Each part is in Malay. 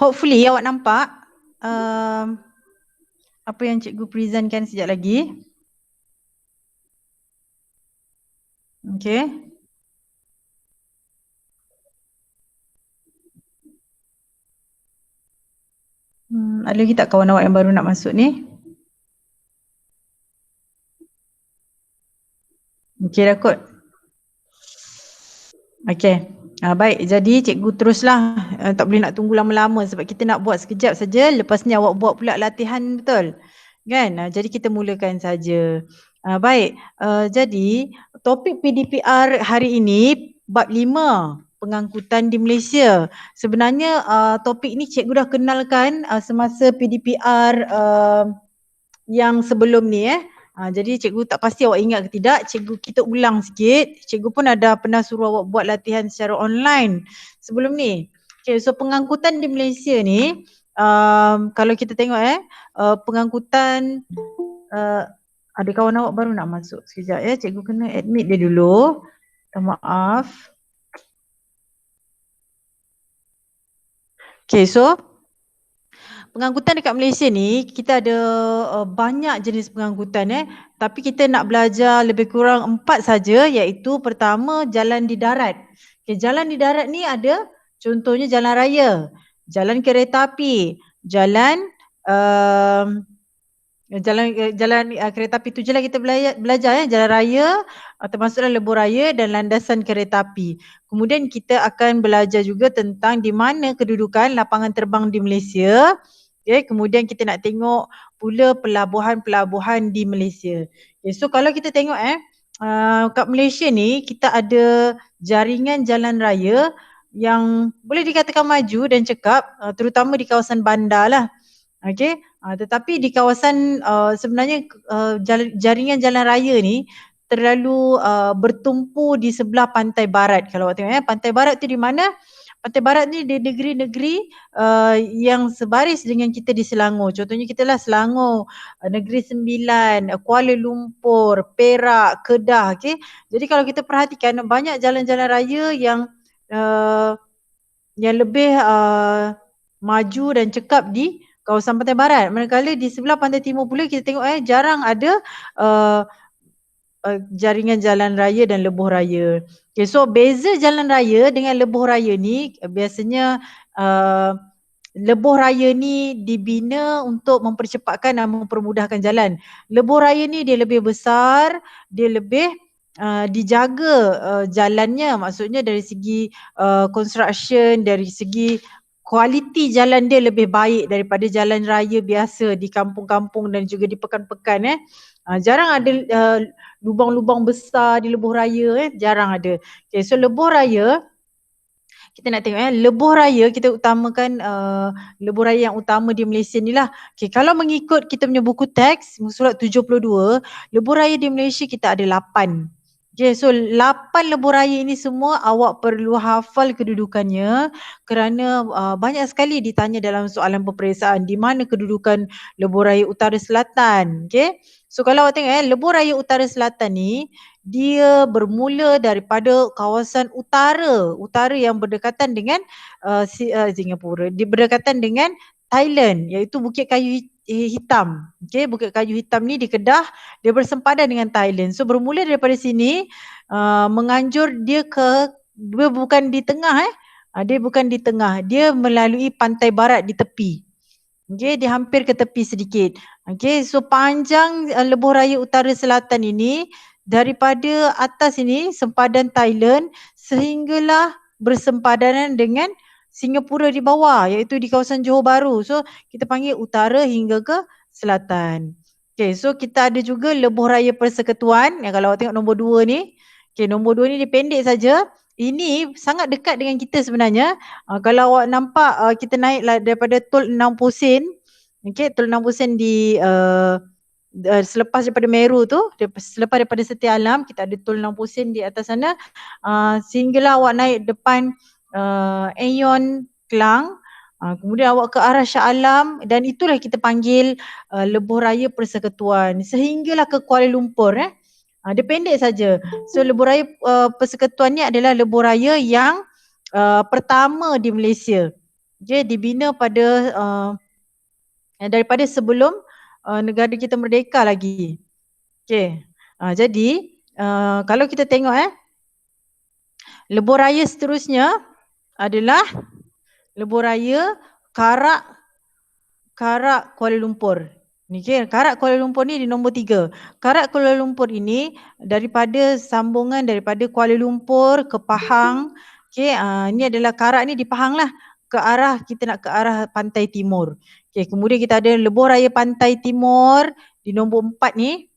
hopefully awak nampak apa yang cikgu presentkan sekejap lagi. Okay. Ada lagi tak kawan awak yang baru nak masuk ni? Okay dah kot. Okay. Baik, jadi cikgu teruslah. Tak boleh nak tunggu lama-lama sebab kita nak buat sekejap saja. Lepas ni awak buat pula latihan, betul? Kan? Jadi kita mulakan saja. Baik, jadi topik PDPR hari ini bab 5, pengangkutan di Malaysia. Sebenarnya topik ni cikgu dah kenalkan semasa PDPR yang sebelum ni jadi cikgu tak pasti awak ingat ke tidak, kita ulang sikit. Cikgu pun ada pernah suruh awak buat latihan secara online sebelum ni. Okay, so pengangkutan di Malaysia ni kalau kita tengok pengangkutan ada kawan awak baru nak masuk sekejap cikgu kena admit dia dulu. Minta maaf. Okay, so pengangkutan dekat Malaysia ni kita ada banyak jenis pengangkutan tapi kita nak belajar lebih kurang 4 saja, iaitu pertama jalan di darat. Okay, jalan di darat ni ada contohnya jalan raya, jalan kereta api, jalan kereta api tu je lah kita belajar jalan raya, termasuklah lebuh raya dan landasan kereta api. Kemudian kita akan belajar juga tentang di mana kedudukan lapangan terbang di Malaysia. Okay, kemudian kita nak tengok pula pelabuhan-pelabuhan di Malaysia. Okay, so kalau kita tengok kat Malaysia ni kita ada jaringan jalan raya yang boleh dikatakan maju dan cekap, terutama di kawasan bandar lah. Okay, tetapi di kawasan sebenarnya jaringan jalan raya ni terlalu bertumpu di sebelah pantai barat. Kalau awak tengok pantai barat tu di mana? Pantai barat ni di negeri-negeri yang sebaris dengan kita di Selangor. Contohnya kita lah Selangor, Negeri Sembilan, Kuala Lumpur, Perak, Kedah. Okay? Jadi kalau kita perhatikan banyak jalan-jalan raya yang lebih maju dan cekap di kawasan pantai barat. Manakala di sebelah pantai timur pula kita tengok jarang ada jaringan jalan raya dan lebuh raya. Okay, so beza jalan raya dengan lebuh raya ni biasanya lebuh raya ni dibina untuk mempercepatkan dan mempermudahkan jalan. Lebuh raya ni dia lebih besar, dia lebih dijaga jalannya, maksudnya dari segi construction, dari segi kualiti jalan dia lebih baik daripada jalan raya biasa di kampung-kampung dan juga di pekan-pekan. Jarang ada lubang-lubang besar di lebuh raya, jarang ada. Okay, so lebuh raya kita nak tengok lebuh raya kita utamakan lebuh raya yang utama di Malaysia ni lah. Okay, kalau mengikut kita punya buku teks surat 72, lebuh raya di Malaysia kita ada 8. Okay, so 8 lebuh raya ini semua awak perlu hafal kedudukannya kerana banyak sekali ditanya dalam soalan peperiksaan di mana kedudukan lebuh raya utara selatan. Okay, so kalau awak tengok lebuh raya utara selatan ni dia bermula daripada kawasan utara yang berdekatan dengan Singapura, dia berdekatan dengan Thailand, iaitu Bukit Kayu Hitam. Okay, Bukit Kayu Hitam ni di Kedah, dia bersempadan dengan Thailand. So bermula daripada sini menganjur dia bukan di tengah dia bukan di tengah, dia melalui pantai barat di tepi. Okay, dia hampir ke tepi sedikit. Okay, so panjang lebuh raya utara selatan ini daripada atas ini sempadan Thailand sehinggalah bersempadanan dengan Singapura di bawah, iaitu di kawasan Johor Bahru. So kita panggil utara hingga ke selatan. Okay, so kita ada juga lebuh raya Persekutuan yang kalau awak tengok nombor 2 ni. Okay, nombor 2 ni dia pendek saja. Ini sangat dekat dengan kita sebenarnya. Kalau awak nampak kita naiklah daripada Tol 60 Sen. Okay, Tol 60 Sen di selepas daripada Meru tu, selepas daripada Setia Alam, kita ada Tol 60 Sen di atas sana, sehinggalah awak naik depan Aeon Klang, kemudian awak ke arah Shah Alam, dan itulah kita panggil lebuh raya Persekutuan sehinggalah ke Kuala Lumpur. Dia pendek saja. So lebuh raya Persekutuan ni adalah lebuh raya yang pertama di Malaysia. Okay, dibina pada daripada sebelum negara kita merdeka lagi. Okay, jadi kalau kita tengok lebuh raya seterusnya adalah lebuh raya Karak Kuala Lumpur. Okay, Karak Kuala Lumpur ni di nombor 3. Karak Kuala Lumpur ini daripada sambungan daripada Kuala Lumpur ke Pahang. Okay, ni adalah Karak ni di Pahang lah. Kita nak ke arah pantai timur. Okay, kemudian kita ada lebuh raya pantai timur di nombor 4 ni.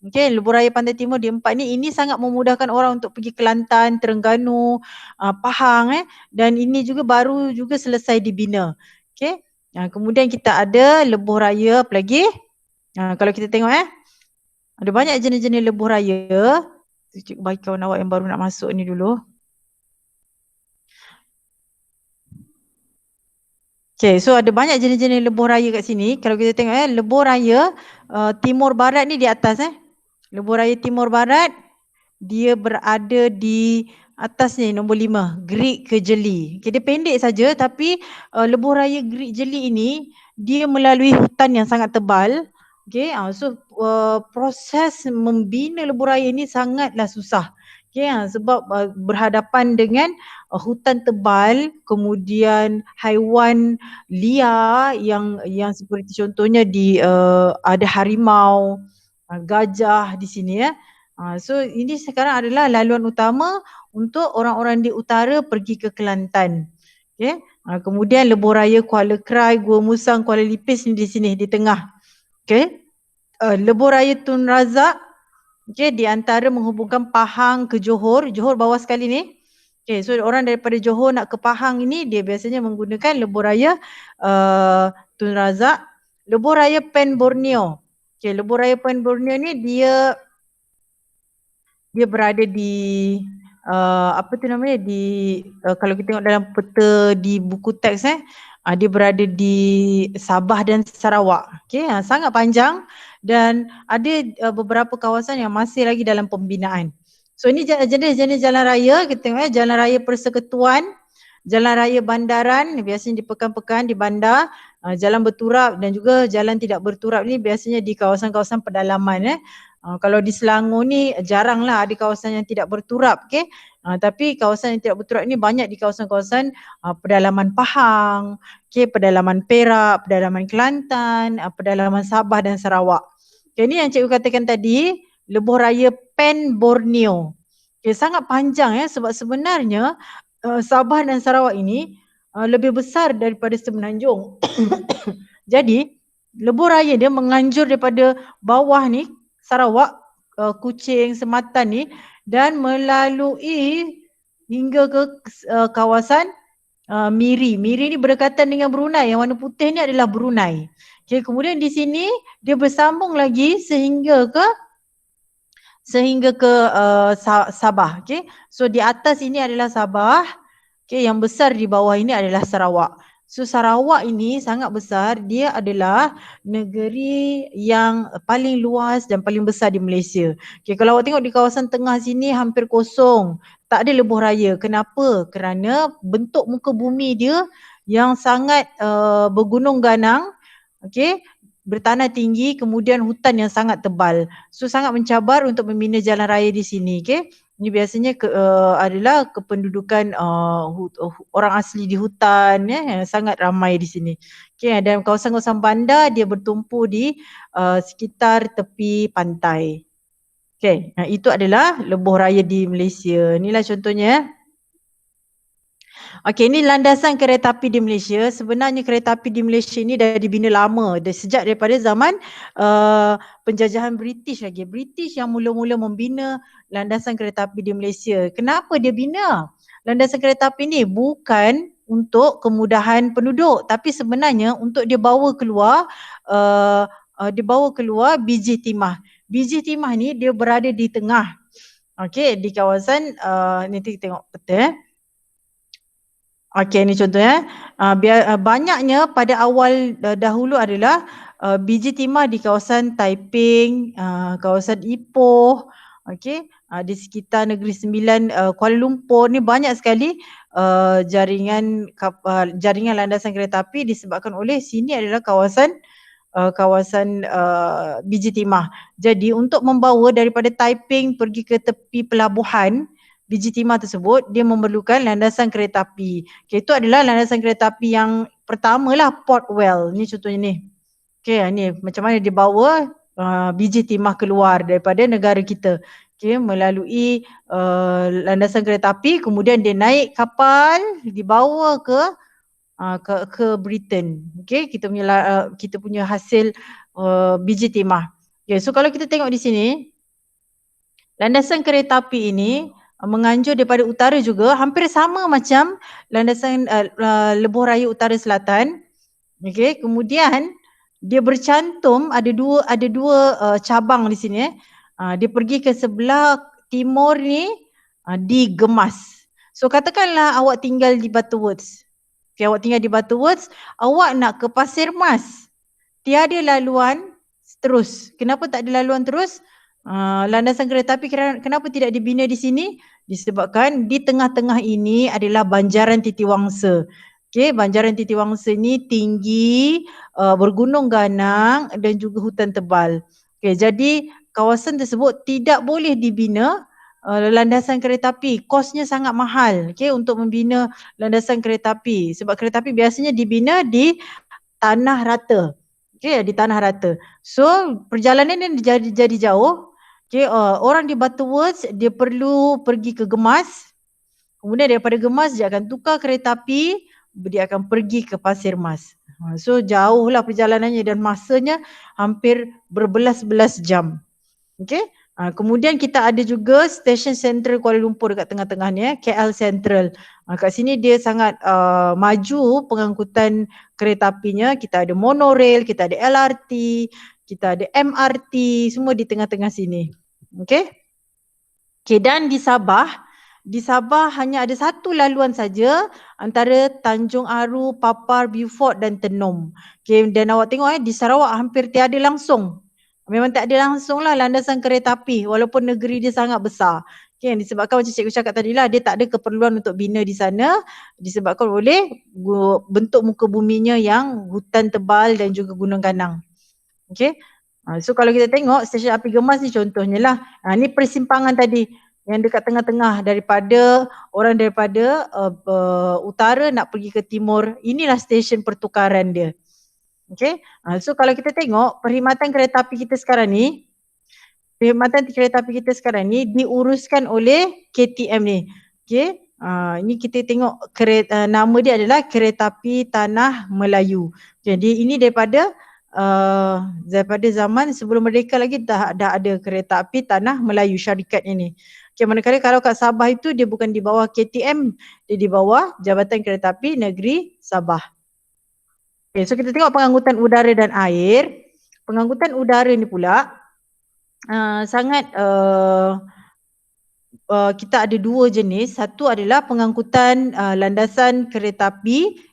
Okay, lebuh raya pantai timur di 4 ni, ini sangat memudahkan orang untuk pergi Kelantan, Terengganu, Pahang dan ini juga baru juga selesai dibina. Okay. Kemudian kita ada lebuh raya apa lagi? Kalau kita tengok ada banyak jenis-jenis lebuh raya. Cikgu bagi kawan awak yang baru nak masuk ni dulu. Okay, so ada banyak jenis-jenis lebuh raya kat sini. Kalau kita tengok lebuh raya Timur Barat ni di atas lebuh raya Timur Barat dia berada di atas ni nombor 5, Gerik ke Jeli. Okay, dia pendek saja tapi lebuh raya Gerik Jeli ini dia melalui hutan yang sangat tebal. Okay, so proses membina lebuh raya ini sangatlah susah. Okay, sebab berhadapan dengan hutan tebal, kemudian haiwan liar yang seperti contohnya ada harimau, gajah di sini So ini sekarang adalah laluan utama untuk orang-orang di utara pergi ke Kelantan. Okay. Kemudian lebuh raya Kuala Krai, Gua Musang, Kuala Lipis ni di sini di tengah. Okay. Lebuh raya Tun Razak di antara menghubungkan Pahang ke Johor. Johor bawah sekali ni. Okay, so orang daripada Johor nak ke Pahang ini dia biasanya menggunakan lebuh raya Tun Razak. Lebuh raya Pen Borneo. Okay, lebuh raya Pen Borneo ni dia berada di apa tu namanya kalau kita tengok dalam peta di buku teks dia berada di Sabah dan Sarawak. Okay, sangat panjang dan ada beberapa kawasan yang masih lagi dalam pembinaan. So ini jenis-jenis jalan raya. Kita tengok jalan raya Persekutuan, jalan raya Bandaran biasanya di pekan-pekan di bandar, jalan berturap dan juga jalan tidak berturap ni biasanya di kawasan-kawasan pedalaman kalau di Selangor ni jaranglah ada kawasan yang tidak berturap, okay? Tapi kawasan yang tidak berturap ni banyak di kawasan-kawasan pedalaman Pahang, okay? Pedalaman Perak, pedalaman Kelantan, pedalaman Sabah dan Sarawak. Okay, ini yang cikgu katakan tadi, lebuh raya Pen Borneo. Okay, sangat panjang sebab sebenarnya Sabah dan Sarawak ini lebih besar daripada Semenanjung. Jadi lebuh raya dia menganjur daripada bawah ni Sarawak, Kuching, Sematan ni dan melalui hingga ke kawasan Miri. Miri ni berdekatan dengan Brunei. Yang warna putih ni adalah Brunei. Okay, kemudian di sini dia bersambung lagi sehingga ke Sabah. Okay. So di atas ini adalah Sabah. Okay, yang besar di bawah ini adalah Sarawak. So Sarawak ini sangat besar, dia adalah negeri yang paling luas dan paling besar di Malaysia. Okay, kalau awak tengok di kawasan tengah sini hampir kosong, tak ada lebuh raya. Kenapa? Kerana bentuk muka bumi dia yang sangat bergunung ganang, okay, bertanah tinggi, kemudian hutan yang sangat tebal. So sangat mencabar untuk membina jalan raya di sini. Okay. Ini biasanya adalah kependudukan orang asli di hutan yang sangat ramai di sini. Okay, dan kawasan-kawasan bandar dia bertumpu di sekitar tepi pantai. Okay, itu adalah lebuh raya di Malaysia. Inilah contohnya. Okey, ini landasan kereta api di Malaysia. Sebenarnya kereta api di Malaysia ini dah dibina lama, sejak daripada zaman penjajahan British lagi. British yang mula-mula membina landasan kereta api di Malaysia. Kenapa dia bina landasan kereta api ni? Bukan untuk kemudahan penduduk, tapi sebenarnya untuk dia bawa keluar biji timah. Biji timah ni dia berada di tengah. Okey, di kawasan nanti kita tengok peta. Okey, ni contohnya. Banyaknya pada awal dahulu adalah biji timah di kawasan Taiping, kawasan Ipoh, Okey, di sekitar Negeri Sembilan Kuala Lumpur ni banyak sekali jaringan landasan kereta api disebabkan oleh sini adalah kawasan biji timah. Jadi untuk membawa daripada Taiping pergi ke tepi pelabuhan biji timah tersebut, dia memerlukan landasan kereta api. Okay, itu adalah landasan kereta api yang pertamalah, Port Well. Ni contohnya ni. Okay, ni macam mana dia bawa biji timah keluar daripada negara kita. Okay, melalui landasan kereta api, kemudian dia naik kapal, dibawa ke Britain. Okay, kita punya hasil biji timah. Okay, so kalau kita tengok di sini, landasan kereta api ini menganjur daripada utara juga, hampir sama macam landasan Lebuh Raya Utara Selatan. Okay, kemudian dia bercantum ada dua cabang di sini. Dia pergi ke sebelah timur ni di Gemas. So katakanlah awak tinggal di Butterworth. Okay, awak tinggal di Butterworth, awak nak ke Pasir Mas. Tiada laluan terus. Kenapa tak ada laluan terus? Landasan kereta api kenapa tidak dibina di sini? Disebabkan di tengah-tengah ini adalah Banjaran Titiwangsa. Okay, Banjaran Titiwangsa ni tinggi, bergunung ganang dan juga hutan tebal. Okay, jadi kawasan tersebut tidak boleh dibina landasan kereta api. Kosnya sangat mahal, okay, untuk membina landasan kereta api. Sebab kereta api biasanya dibina di tanah rata. Okay, di tanah rata. So perjalanan ni jadi jauh. Okay, orang di Butterworth dia perlu pergi ke Gemas. Kemudian daripada Gemas dia akan tukar kereta api, dia akan pergi ke Pasir Mas. So jauhlah perjalanannya dan masanya hampir berbelas-belas jam. Okay. Kemudian kita ada juga stesen Sentral Kuala Lumpur dekat tengah-tengah ni, KL Central. Kat sini dia sangat maju pengangkutan kereta apinya. Kita ada monorail, kita ada LRT, kita ada MRT, semua di tengah-tengah sini. Okay. Okay, dan di Sabah hanya ada satu laluan saja antara Tanjung Aru, Papar, Beaufort dan Tenom. Okay, dan awak tengok di Sarawak hampir tiada langsung. Memang tak ada langsung lah landasan kereta api walaupun negeri dia sangat besar. Okay, disebabkan macam cikgu cakap tadi lah, dia tak ada keperluan untuk bina di sana disebabkan oleh bentuk muka buminya yang hutan tebal dan juga gunung ganang. Okay. So kalau kita tengok stesen api Gemas ni contohnya lah. Ni persimpangan tadi yang dekat tengah-tengah daripada utara nak pergi ke timur. Inilah stesen pertukaran dia. Okay. So kalau kita tengok perkhidmatan kereta api kita sekarang ni, diuruskan oleh KTM ni. Okay. Ini kita tengok nama dia adalah Kereta Api Tanah Melayu. Jadi ini daripada zaman sebelum merdeka lagi dah ada Kereta Api Tanah Melayu syarikat ini. Okay, manakala kalau kat Sabah itu dia bukan di bawah KTM, dia di bawah Jabatan Kereta Api Negeri Sabah. Okay, so kita tengok pengangkutan udara dan air. Pengangkutan udara ni pula sangat kita ada dua jenis. Satu adalah pengangkutan landasan kereta api,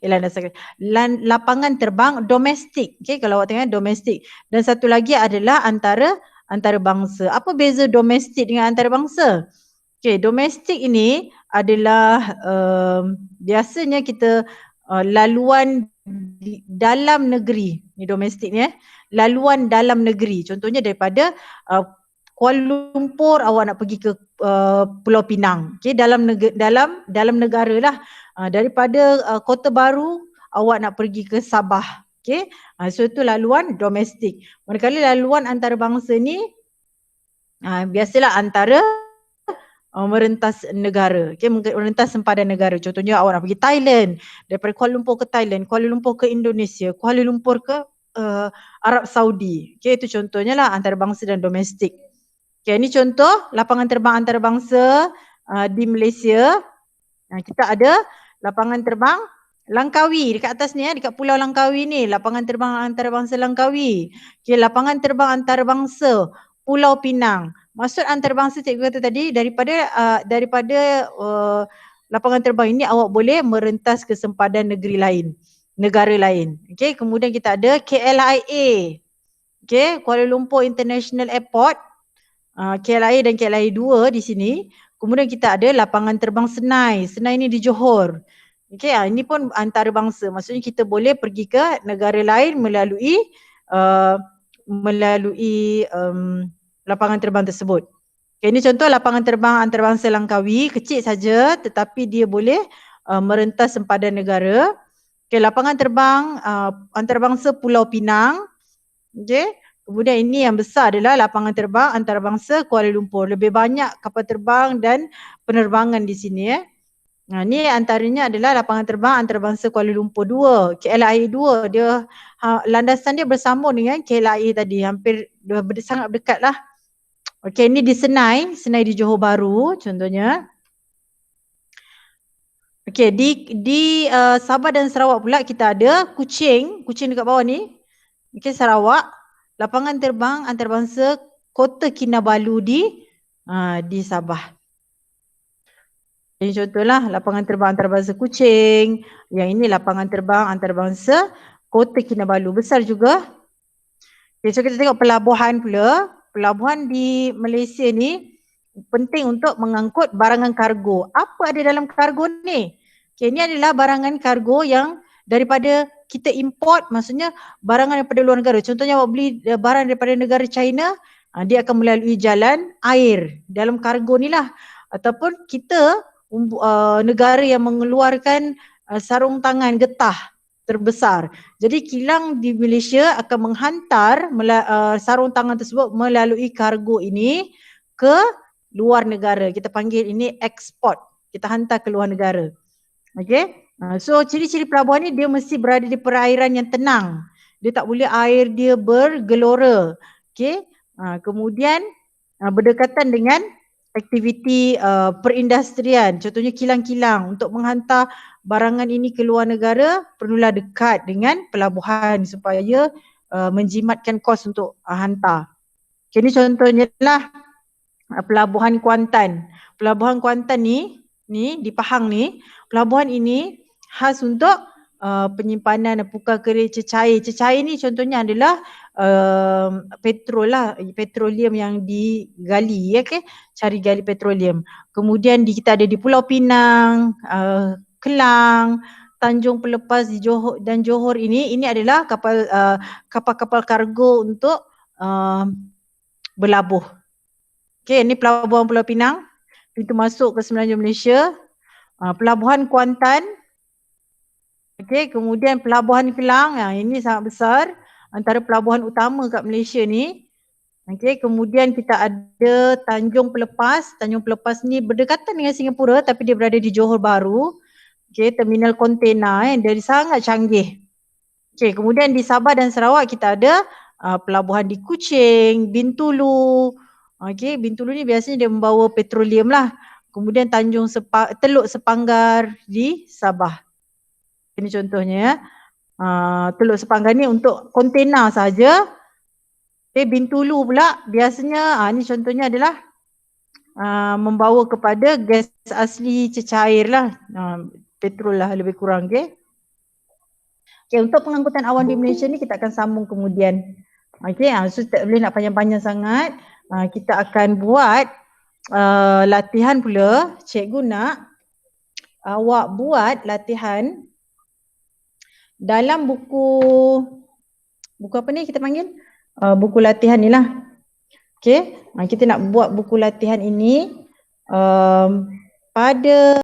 lapangan terbang domestik. Okay, kalau awak tengok domestik. Dan satu lagi adalah antarabangsa. Apa beza domestik dengan antarabangsa? Okay, domestik ini adalah biasanya kita laluan dalam negeri. Ni domestik ni laluan dalam negeri. Contohnya daripada Kuala Lumpur awak nak pergi ke Pulau Pinang. Okay, dalam negara lah. Daripada Kota Baru awak nak pergi ke Sabah. Okay, so itu laluan domestik. Manakala laluan antarabangsa ni biasalah antara merentas negara. Okay, merentas sempadan negara. Contohnya awak nak pergi Thailand, daripada Kuala Lumpur ke Thailand, Kuala Lumpur ke Indonesia, Kuala Lumpur ke Arab Saudi. Okay, itu contohnya lah antarabangsa dan domestik. Okay, ini contoh lapangan terbang antarabangsa di Malaysia. Kita ada lapangan terbang Langkawi dekat atas ni, dekat Pulau Langkawi ni, lapangan terbang antarabangsa Langkawi. Okay, lapangan terbang antarabangsa Pulau Pinang. Maksud antarabangsa cikgu kata tadi, daripada lapangan terbang ini awak boleh merentas ke sempadan negara lain. Okay, kemudian kita ada KLIA. Okay, Kuala Lumpur International Airport. KLIA dan KLIA 2 di sini. Kemudian kita ada lapangan terbang Senai. Senai ni di Johor. Okey, ini pun antarabangsa. Maksudnya kita boleh pergi ke negara lain melalui lapangan terbang tersebut. Okay, ini contoh lapangan terbang antarabangsa Langkawi, kecil saja tetapi dia boleh merentas sempadan negara. Okay, lapangan terbang antarabangsa Pulau Pinang. Okay. Kemudian ini yang besar adalah lapangan terbang antarabangsa Kuala Lumpur. Lebih banyak kapal terbang dan penerbangan di sini. Ini antaranya adalah lapangan terbang antarabangsa Kuala Lumpur 2, KLIA 2. Dia landasan dia bersambung dengan KLIA tadi, hampir sangat dekat lah. Okey, ini di Senai di Johor Bahru contohnya. Okey, di Sabah dan Sarawak pula kita ada Kuching dekat bawah ni. Okey, Sarawak, lapangan terbang antarabangsa Kota Kinabalu di Sabah. Ini contohlah lapangan terbang antarabangsa Kuching. Yang ini lapangan terbang antarabangsa Kota Kinabalu, besar juga. Okay, so kita tengok pelabuhan pula. Pelabuhan di Malaysia ni penting untuk mengangkut barangan kargo. Apa ada dalam kargo ni? Okay, ini adalah barangan kargo yang daripada kita import, maksudnya barangan daripada luar negara. Contohnya awak beli barang daripada negara China, dia akan melalui jalan air dalam kargo ni lah. Ataupun kita negara yang mengeluarkan sarung tangan getah terbesar. Jadi kilang di Malaysia akan menghantar sarung tangan tersebut melalui kargo ini ke luar negara. Kita panggil ini ekspor. Kita hantar ke luar negara. Okay. So ciri-ciri pelabuhan ni dia mesti berada di perairan yang tenang. Dia tak boleh air dia bergelora. Okay. Kemudian berdekatan dengan aktiviti perindustrian, contohnya kilang-kilang. Untuk menghantar barangan ini ke luar negara perlulah dekat dengan pelabuhan supaya menjimatkan kos untuk hantar. Okay, ini contohnya lah pelabuhan Kuantan. Pelabuhan Kuantan ni di Pahang ni, pelabuhan ini khas untuk penyimpanan pukal keris cecair. Cecair ni contohnya adalah petroleum yang digali, okay? Cari gali petroleum. Kemudian kita ada di Pulau Pinang, Kelang, Tanjung Pelepas di Johor dan Johor ini adalah kapal-kapal kargo untuk berlabuh. Okay, ini pelabuhan Pulau Pinang, pintu masuk ke Semenanjung Malaysia. Pelabuhan Kuantan. Okay, kemudian pelabuhan Kelang, ini sangat besar. Antara pelabuhan utama kat Malaysia ni. Okay, kemudian kita ada Tanjung Pelepas. Tanjung Pelepas ni berdekatan dengan Singapura tapi dia berada di Johor Bahru. Okay, terminal kontena dia sangat canggih. Okay, kemudian di Sabah dan Sarawak kita ada pelabuhan di Kuching, Bintulu. Okay, Bintulu ni biasanya dia membawa petroleum lah. Kemudian Teluk Sepanggar di Sabah. Ini contohnya ya. Teluk Sepanggar ni untuk kontena saja. Bintulu pula biasanya ni contohnya adalah membawa kepada gas asli cecair lah, petrol lah lebih kurang. Okay, untuk pengangkutan awan di Malaysia ni kita akan sambung kemudian. Okay, so tak boleh nak panjang-panjang sangat. Kita akan buat latihan pula. Cikgu nak awak buat latihan dalam buku apa ni kita panggil? Buku latihan ni lah. Okay, kita nak buat buku latihan ini pada